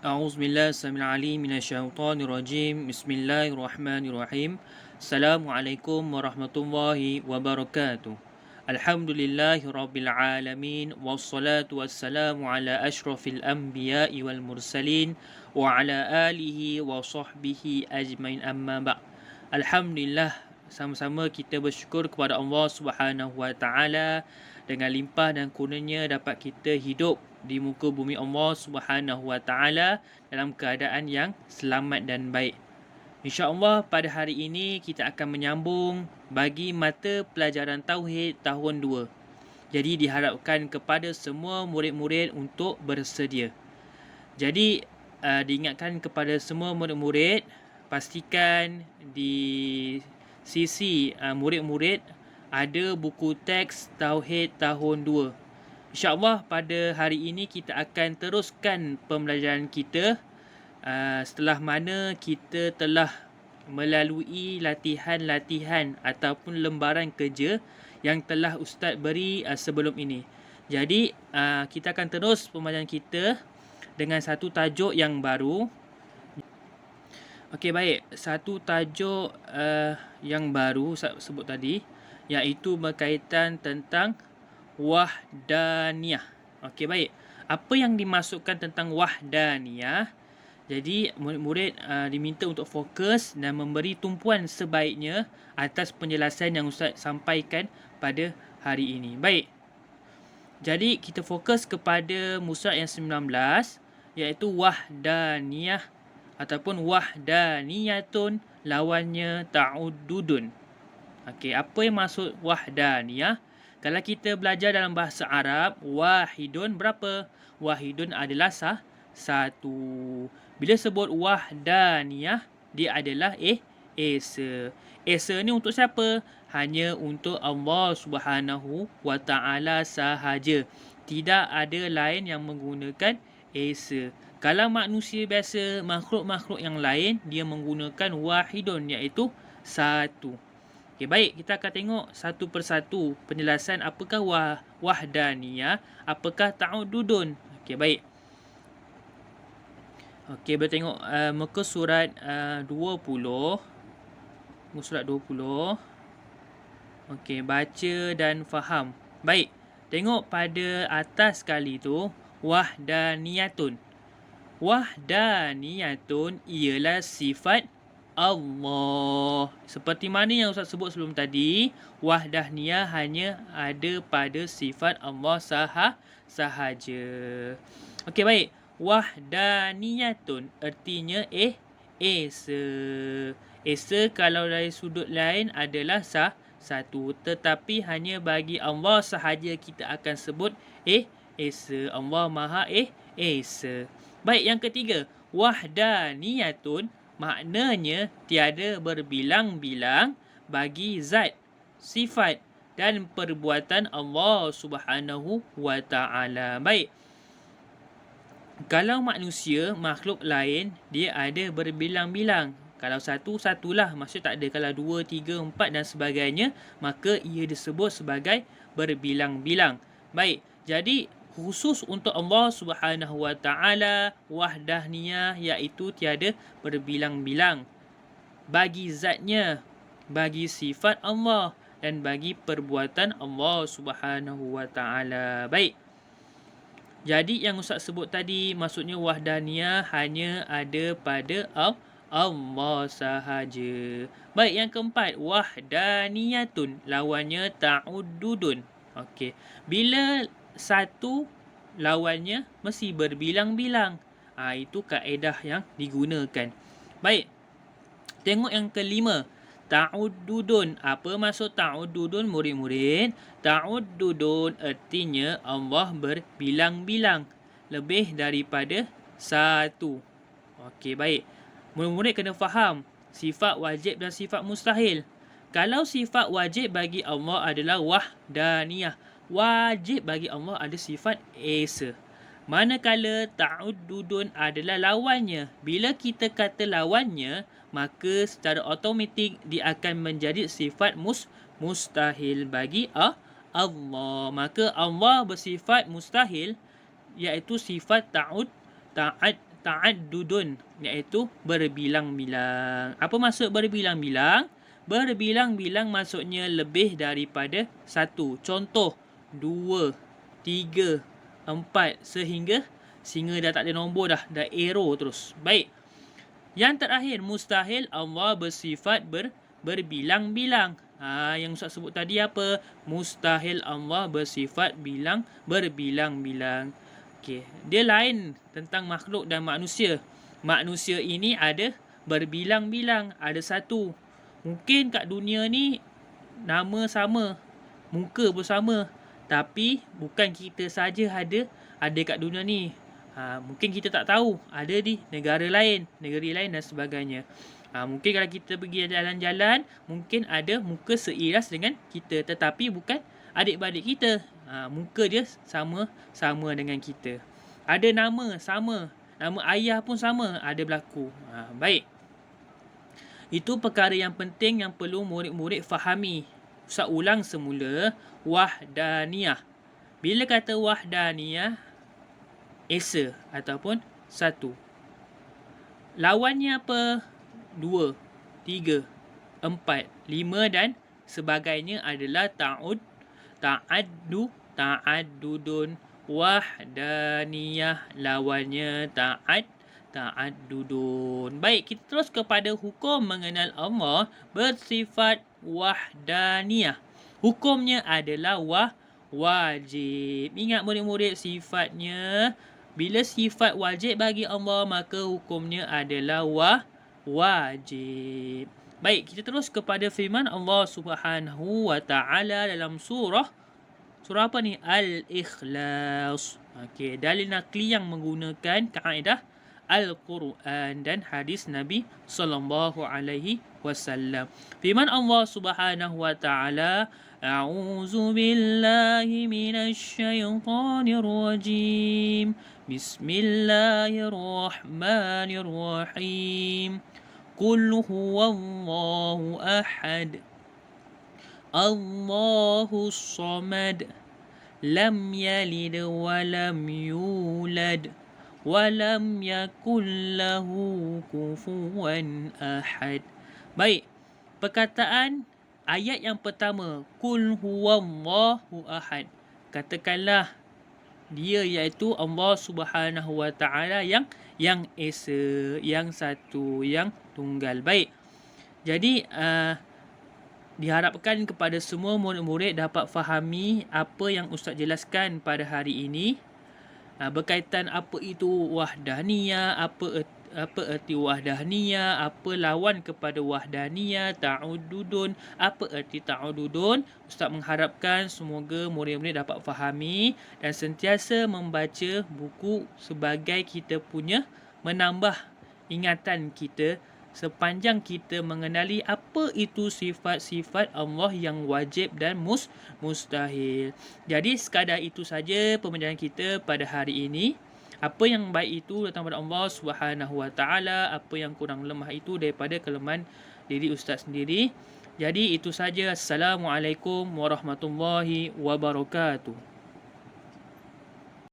أعوذ بالله السميع العليم من الشيطان الرجيم بسم الله الرحمن الرحيم السلام عليكم ورحمة الله وبركاته الحمد لله رب العالمين والصلاة والسلام على أشرف الأنبياء والمرسلين وعلى آله وصحبه أجمعين أما بعد. Alhamdulillah, sama-sama kita bersyukur kepada Allah Subhanahu Wa Taala dengan limpah dan kurnianya dapat kita hidup di muka bumi Allah Subhanahu Wa Taala dalam keadaan yang selamat dan baik. InsyaAllah pada hari ini kita akan menyambung bagi mata pelajaran Tauhid tahun 2. Jadi diharapkan kepada semua murid-murid untuk bersedia. Jadi diingatkan kepada semua murid-murid, pastikan di sisi murid-murid ada buku teks Tauhid tahun 2. InsyaAllah pada hari ini kita akan teruskan pembelajaran kita setelah mana kita telah melalui latihan-latihan ataupun lembaran kerja yang telah Ustaz beri sebelum ini. Jadi kita akan terus pembelajaran kita dengan satu tajuk yang baru. Okey, baik. Satu tajuk yang baru saya sebut tadi, iaitu berkaitan tentang wahdaniyah. Okey, baik. Apa yang dimaksudkan tentang wahdaniyah? Jadi murid-murid diminta untuk fokus dan memberi tumpuan sebaiknya atas penjelasan yang Ustaz sampaikan pada hari ini. Baik. Jadi kita fokus kepada musyrik yang 19, iaitu wahdaniyah ataupun wahdaniyatun, lawannya ta'uddudun. Okey, apa yang maksud wahdaniyah? Kalau kita belajar dalam bahasa Arab, wahidun berapa? Wahidun adalah satu. Bila sebut wahdaniyah, dia adalah esa. Esa ni untuk siapa? Hanya untuk Allah Subhanahu Wa Taala sahaja. Tidak ada lain yang menggunakan esa. Kalau manusia biasa, makhluk-makhluk yang lain, dia menggunakan wahidun, iaitu satu. Okey, baik, kita akan tengok satu persatu penjelasan apakah wahdaniyah, apakah ta'uddudun. Okey, baik. Okey, boleh tengok muka surat 20. Muka surat 20. Okey, baca dan faham. Baik, tengok pada atas sekali tu, wahdaniyatun. Wahdaniyatun ialah sifat Allah. Seperti mana yang Ustaz sebut sebelum tadi, wahdaniyah hanya ada pada sifat Allah sahaja. Okey, baik. Wahdaniyatun artinya esa. Esa kalau dari sudut lain adalah satu, tetapi hanya bagi Allah sahaja kita akan sebut esa. Allah Maha esa. Baik, yang ketiga, wahdaniyatun maknanya tiada berbilang-bilang bagi zat, sifat dan perbuatan Allah Subhanahu Wa Taala. Baik. Kalau manusia, makhluk lain, dia ada berbilang-bilang. Kalau satu, satulah. Maksud tak ada. Kalau dua, tiga, empat dan sebagainya, maka ia disebut sebagai berbilang-bilang. Baik. Jadi khusus untuk Allah Subhanahu Wa Taala, wahdaniyah iaitu tiada berbilang-bilang bagi zatnya, bagi sifat Allah dan bagi perbuatan Allah Subhanahu Wa Taala. Baik. Jadi yang Ustaz sebut tadi, maksudnya wahdaniyah hanya ada pada Allah sahaja. Baik, yang keempat, wahdaniyatun, lawannya ta'uddudun. Okey. Bila satu, lawannya mesti berbilang-bilang. Itu kaedah yang digunakan. Baik. Tengok yang kelima, ta'uddudun. Apa maksud ta'uddudun, murid-murid? Ta'uddudun artinya Allah berbilang-bilang, lebih daripada satu. Okey, baik. Murid-murid kena faham sifat wajib dan sifat mustahil. Kalau sifat wajib bagi Allah adalah wahdaniyah, wajib bagi Allah ada sifat esa. Manakala ta'uddudun adalah lawannya. Bila kita kata lawannya, maka secara automatik dia akan menjadi sifat mustahil bagi Allah. Maka Allah bersifat mustahil, iaitu sifat ta'addudun, iaitu berbilang-bilang. Apa maksud berbilang-bilang? Berbilang-bilang maksudnya lebih daripada satu. Contoh, 2, 3, 4 sehingga dah tak ada nombor dah arrow terus. Baik. Yang terakhir, mustahil Allah bersifat berbilang-bilang. Yang Ustaz sebut tadi apa? Mustahil Allah bersifat berbilang-bilang. Okey, dia lain tentang makhluk dan manusia. Manusia ini ada berbilang-bilang, ada satu. Mungkin kat dunia ni nama sama, muka pun sama, tapi bukan kita saja ada kat dunia ni. Mungkin kita tak tahu ada di negara lain, negeri lain dan sebagainya. Mungkin kalau kita pergi jalan-jalan, mungkin ada muka seiras dengan kita, tetapi bukan adik-beradik kita. Muka dia sama dengan kita. Ada nama sama, nama ayah pun sama, ada berlaku. Baik. Itu perkara yang penting yang perlu murid-murid fahami. Ustaz ulang semula, wahdaniyah. Bila kata wahdaniyah, esa ataupun satu. Lawannya apa? 2, 3, 4, 5 dan sebagainya adalah ta'addudun, wahdaniyah. Lawannya ta'addudun. Baik, kita terus kepada hukum mengenal Allah bersifat wahdaniyah. Hukumnya adalah wajib. Ingat murid-murid, sifatnya, bila sifat wajib bagi Allah, maka hukumnya adalah wajib. Baik, kita terus kepada firman Allah Subhanahu wa taala dalam surah apa ni? Al-Ikhlas. Okey, dalil nakli yang menggunakan kaedah Al-Quran dan hadis Nabi sallallahu alaihi wasallam. Firman Allah Subhanahu wa taala, A'udzu billahi minasy syaithanir rajim. Bismillahirrahmanirrahim. Qul huwallahu ahad. Allahus samad. Lam yalid wa lam yulad. Walam yakul lahu kufuwan ahad. Baik, perkataan ayat yang pertama, Qul huwallahu ahad. Katakanlah dia, iaitu Allah Subhanahu wa taala yang esa, yang satu, yang tunggal. Baik. Jadi diharapkan kepada semua murid-murid dapat fahami apa yang Ustaz jelaskan pada hari ini. Berkaitan apa itu wahdaniyah, apa erti wahdaniyah, apa lawan kepada wahdaniyah, ta'addudun, apa erti ta'addudun. Ustaz mengharapkan semoga murid-murid dapat fahami dan sentiasa membaca buku sebagai kita punya menambah ingatan kita sepanjang kita mengenali apa itu sifat-sifat Allah yang wajib dan mustahil. Jadi sekadar itu saja pembelajaran kita pada hari ini. Apa yang baik itu datang daripada Allah Subhanahu wa taala, apa yang kurang lemah itu daripada kelemahan diri ustaz sendiri. Jadi itu saja. Assalamualaikum warahmatullahi wabarakatuh.